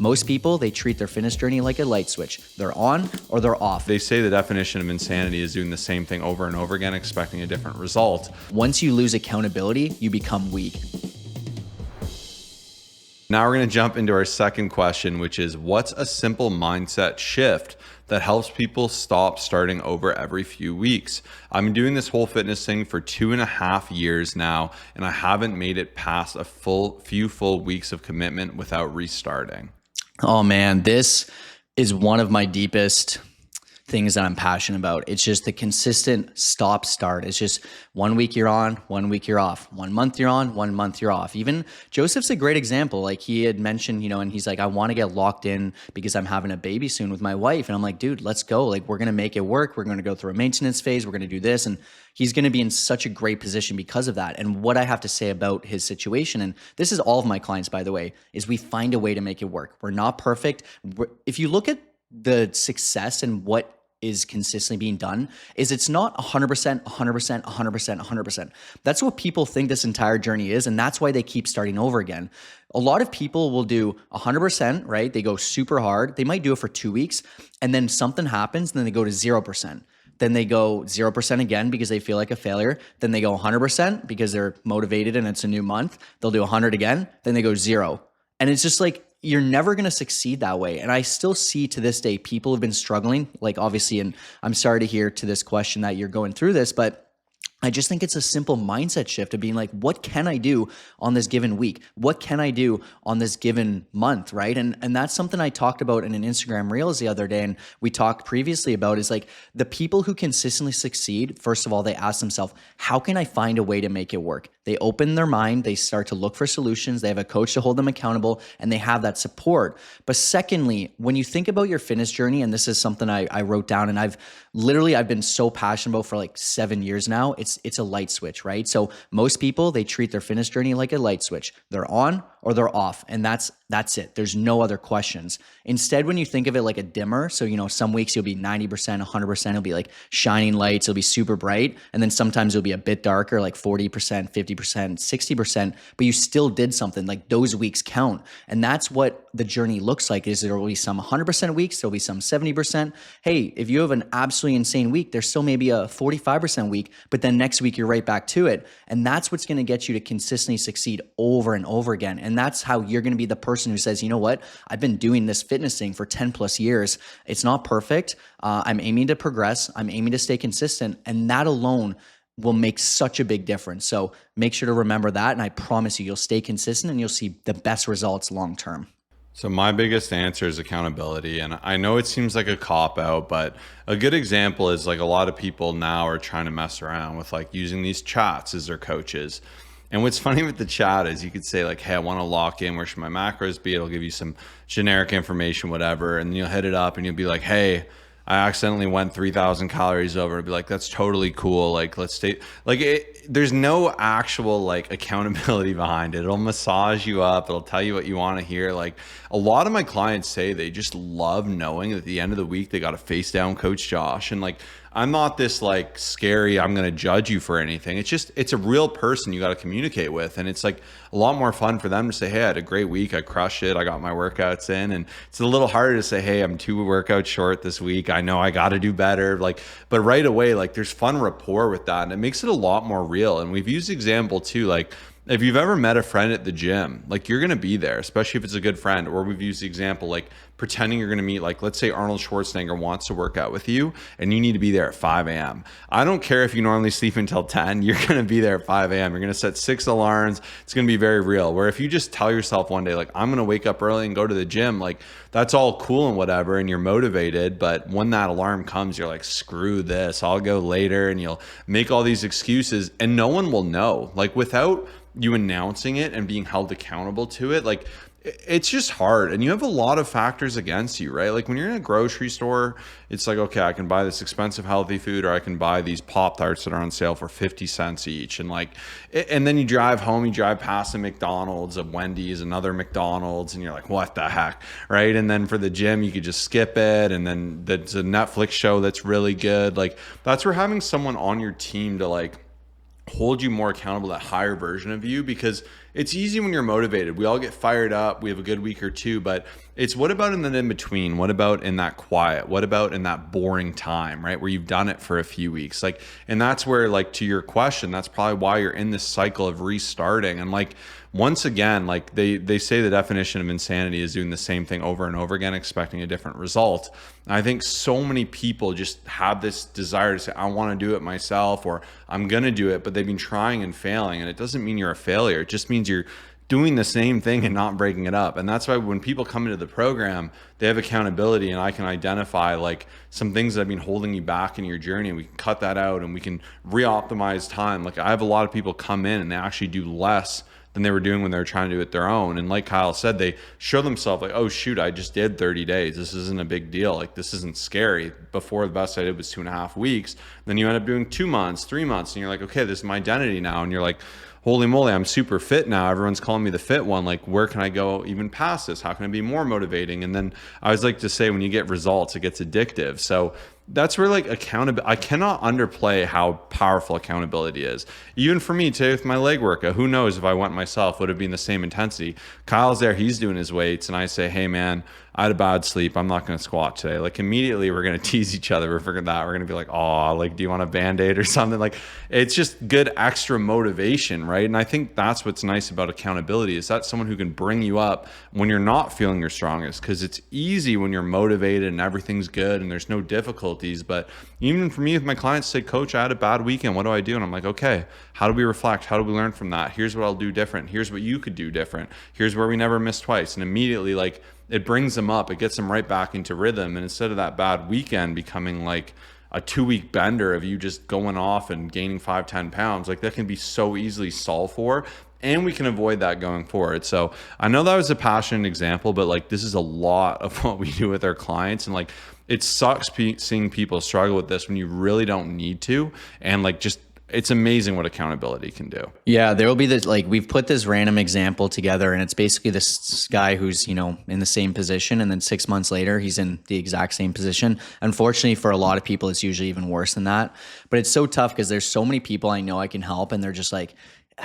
Most people, they treat their fitness journey like a light switch. They're on or they're off. They say the definition of insanity is doing the same thing over and over again, expecting a different result. Once you lose accountability, you become weak. Now we're going to jump into our second question, which is what's a simple mindset shift that helps people stop starting over every few weeks? I've been doing this whole fitness thing for 2.5 years now, and I haven't made it past a few full weeks of commitment without restarting. Oh man, this is one of my deepest things that I'm passionate about. It's just the consistent stop start. It's just 1 week you're on, 1 week you're off, 1 month you're on, 1 month you're off. Even Joseph's a great example. Like he had mentioned, and he's like, I want to get locked in because I'm having a baby soon with my wife. And I'm like, dude, let's go. Like we're going to make it work. We're going to go through a maintenance phase. We're going to do this. And he's going to be in such a great position because of that. And what I have to say about his situation, and this is all of my clients, by the way, is we find a way to make it work. We're not perfect. If you look at the success and what is consistently being done, is it's not 100%, 100%, 100%, 100%. That's what people think this entire journey is. And that's why they keep starting over again. A lot of people will do 100%, right? They go super hard. They might do it for 2 weeks and then something happens and then they go to 0%. Then they go 0% again because they feel like a failure. Then they go 100% because they're motivated and it's a new month. They'll do 100 again. Then they go 0. And it's just like, you're never going to succeed that way. And I still see to this day, people have been struggling, like obviously, and I'm sorry to hear to this question that you're going through this, but I just think it's a simple mindset shift of being like, what can I do on this given week? What can I do on this given month, right? And that's something I talked about in an Instagram Reels the other day, and we talked previously about is like the people who consistently succeed, first of all, they ask themselves, how can I find a way to make it work? They open their mind, they start to look for solutions, they have a coach to hold them accountable, and they have that support. But secondly, when you think about your fitness journey, and this is something I wrote down and I've been so passionate about for like 7 years now, it's a light switch, right? So most people, they treat their fitness journey like a light switch. They're on or they're off, and that's it. There's no other questions. Instead, when you think of it like a dimmer, so some weeks you'll be 90%, 100%, it'll be like shining lights, it'll be super bright, and then sometimes it'll be a bit darker, like 40%, 50%, 60%, but you still did something. Like those weeks count. And that's what the journey looks like, is there will be some 100% weeks, there'll be some 70%. Hey, if you have an absolutely insane week, there's still maybe a 45% week, but then next week you're right back to it. And that's what's going to get you to consistently succeed over and over again. And that's how you're going to be the person who says, you know what, I've been doing this fitness thing for 10 plus years. It's not perfect. I'm aiming to progress. I'm aiming to stay consistent. And that alone will make such a big difference. So make sure to remember that. And I promise you'll stay consistent and you'll see the best results long term. So my biggest answer is accountability. And I know it seems like a cop out, but a good example is like a lot of people now are trying to mess around with like using these chats as their coaches. And what's funny with the chat is you could say like, hey, I want to lock in, where should my macros be? It'll give you some generic information, whatever. And then you'll hit it up and you'll be like, hey, I accidentally went 3,000 calories over. I'd be like, that's totally cool. Like, let's stay like there's no actual like accountability behind it. It'll massage you up. It'll tell you what you want to hear. Like a lot of my clients say they just love knowing that at the end of the week, they got to face down Coach Josh. And like, I'm not this like scary, I'm going to judge you for anything. It's a real person you got to communicate with. And it's like a lot more fun for them to say, hey, I had a great week. I crushed it. I got my workouts in. And it's a little harder to say, hey, I'm 2 workouts short this week. I know I got to do better. Like, but right away, like there's fun rapport with that. And it makes it a lot more real. And we've used the example too, like, if you've ever met a friend at the gym, like you're going to be there, especially if it's a good friend. Or we've used the example, like pretending you're going to meet, like, let's say Arnold Schwarzenegger wants to work out with you and you need to be there at 5 a.m. I don't care if you normally sleep until 10, you're going to be there at 5 a.m. You're going to set 6 alarms. It's going to be very real. Where if you just tell yourself one day, like, I'm going to wake up early and go to the gym, like that's all cool and whatever, and you're motivated. But when that alarm comes, you're like, screw this, I'll go later. And you'll make all these excuses and no one will know. Like without you announcing it and being held accountable to it, like it's just hard. And you have a lot of factors against you, right? Like when you're in a grocery store, it's like, okay, I can buy this expensive healthy food, or I can buy these Pop-Tarts that are on sale for 50 cents each. And like, and then you drive home, you drive past a McDonald's, a Wendy's, another McDonald's, and you're like, what the heck, right? And then for the gym, you could just skip it. And then there's a Netflix show that's really good. Like that's where having someone on your team to like hold you more accountable, that higher version of you, because it's easy when you're motivated. We all get fired up. We have a good week or two, but it's what about in the in between? What about in that quiet? What about in that boring time, right? Where you've done it for a few weeks. Like, and that's where, like, to your question, that's probably why you're in this cycle of restarting. And like, once again, like they say the definition of insanity is doing the same thing over and over again, expecting a different result. And I think so many people just have this desire to say, I want to do it myself, or I'm going to do it, but they've been trying and failing. And it doesn't mean you're a failure. It just means you're doing the same thing and not breaking it up. And that's why when people come into the program, they have accountability, and I can identify like some things that have been holding you back in your journey, and we can cut that out and we can re-optimize time. Like, I have a lot of people come in and they actually do less than they were doing when they were trying to do it their own. And like Kyle said, they show themselves like, oh shoot, I just did 30 days. This isn't a big deal. Like, this isn't scary. Before, the best I did was 2.5 weeks. Then you end up doing 2 months, 3 months, and you're like, okay, this is my identity now. And you're like, holy moly, I'm super fit now. Everyone's calling me the fit one. Like, where can I go even past this? How can I be more motivating? And then I always like to say, when you get results, it gets addictive. So that's where like accountability, I cannot underplay how powerful accountability is. Even for me today with my leg workout, who knows if I went myself, would it be in the same intensity? Kyle's there, he's doing his weights, and I say, hey man, I had a bad sleep. I'm not going to squat today. Like, immediately we're going to tease each other. We're figuring that. We're going to be like, oh, like, do you want a Band-Aid or something? Like, it's just good extra motivation, right? And I think that's what's nice about accountability, is that someone who can bring you up when you're not feeling your strongest, because it's easy when you're motivated and everything's good and there's no difficulties. But even for me, with my clients say, coach, I had a bad weekend. What do I do? And I'm like, okay, how do we reflect? How do we learn from that? Here's what I'll do different. Here's what you could do different. Here's where we never miss twice. And immediately, like, it brings them up. It gets them right back into rhythm. And instead of that bad weekend becoming like a 2-week bender of you just going off and gaining 5-10 pounds, like, that can be so easily solved for. And we can avoid that going forward. So I know that was a passionate example, but like, this is a lot of what we do with our clients. And like, it sucks seeing people struggle with this when you really don't need to. And like, just, it's amazing what accountability can do. Yeah, there will be this, like, we've put this random example together, and it's basically this guy who's, you know, in the same position, and then 6 months later, he's in the exact same position. Unfortunately, for a lot of people, it's usually even worse than that. But it's so tough because there's so many people I know I can help, and they're just like,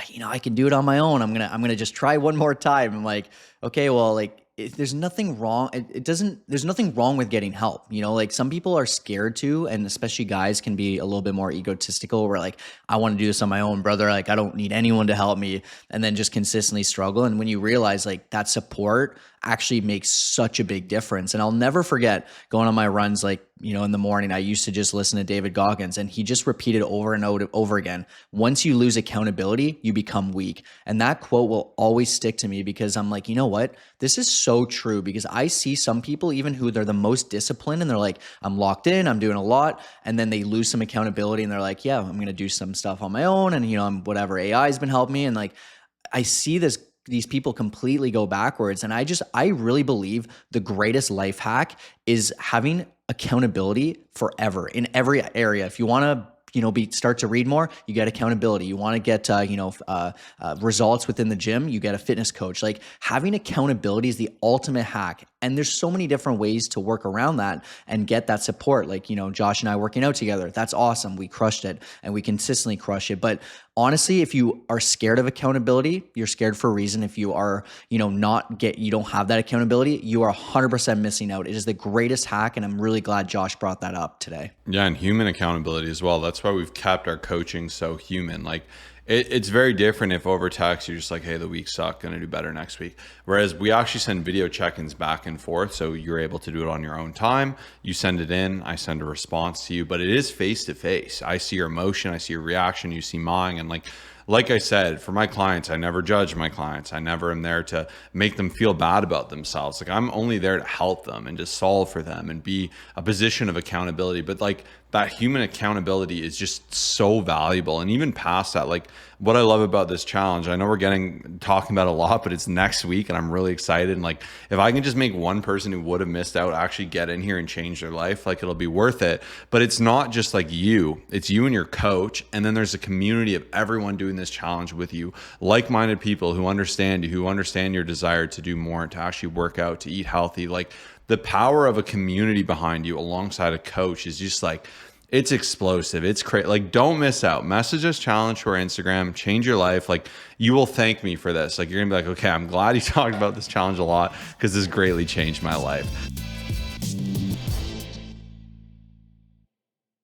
you know, I can do it on my own. I'm gonna just try one more time. I'm like, okay, well, like, there's nothing wrong. There's nothing wrong with getting help. You know, like, some people are scared to, and especially guys can be a little bit more egotistical, where like, I want to do this on my own, brother. Like, I don't need anyone to help me, and then just consistently struggle. And when you realize like that support actually makes such a big difference. And I'll never forget going on my runs, like, you know, in the morning, I used to just listen to David Goggins, and he just repeated over and over again, once you lose accountability, you become weak. And that quote will always stick to me, because I'm like, you know what? This is so true, because I see some people, even who they're the most disciplined, and they're like, I'm locked in, I'm doing a lot. And then they lose some accountability, and they're like, yeah, I'm going to do some stuff on my own. And, you know, whatever, AI has been helping me. And like, I see these people completely go backwards. And I really believe the greatest life hack is having accountability forever in every area. If you want to, you know, start to read more, you get accountability. You want to get, results within the gym, you get a fitness coach. Like, having accountability is the ultimate hack. And there's so many different ways to work around that and get that support. Like, you know, Josh and I working out together, that's awesome. We crushed it, and we consistently crush it. But honestly, if you are scared of accountability, you're scared for a reason. If you are, you know, you don't have that accountability, you are 100% missing out. It is the greatest hack. And I'm really glad Josh brought that up today. Yeah, and human accountability as well. That's why we've kept our coaching so human. Like, it's very different if over text you're just like, hey, the week sucked, gonna do better next week. Whereas we actually send video check-ins back and forth, so you're able to do it on your own time. You send it in, I send a response to you, but it is face-to-face. I see your emotion, I see your reaction, you see mine. And like I said, for my clients, I never judge my clients. I never am there to make them feel bad about themselves. Like, I'm only there to help them and to solve for them and be a position of accountability. But like, that human accountability is just so valuable. And even past that, like, what I love about this challenge, I know we're talking about a lot, but it's next week and I'm really excited. And like, if I can just make one person who would have missed out actually get in here and change their life, like, it'll be worth it. But it's not just like it's you and your coach. And then there's a community of everyone doing this challenge with you, like-minded people who understand you, who understand your desire to do more, to actually work out, to eat healthy. Like, the power of a community behind you alongside a coach is just like, It's explosive. It's crazy. Like, don't miss out. Message this challenge to our Instagram. Change your life. Like, you will thank me for this. Like, you're gonna be like, okay, I'm glad you talked about this challenge a lot because this greatly changed my life.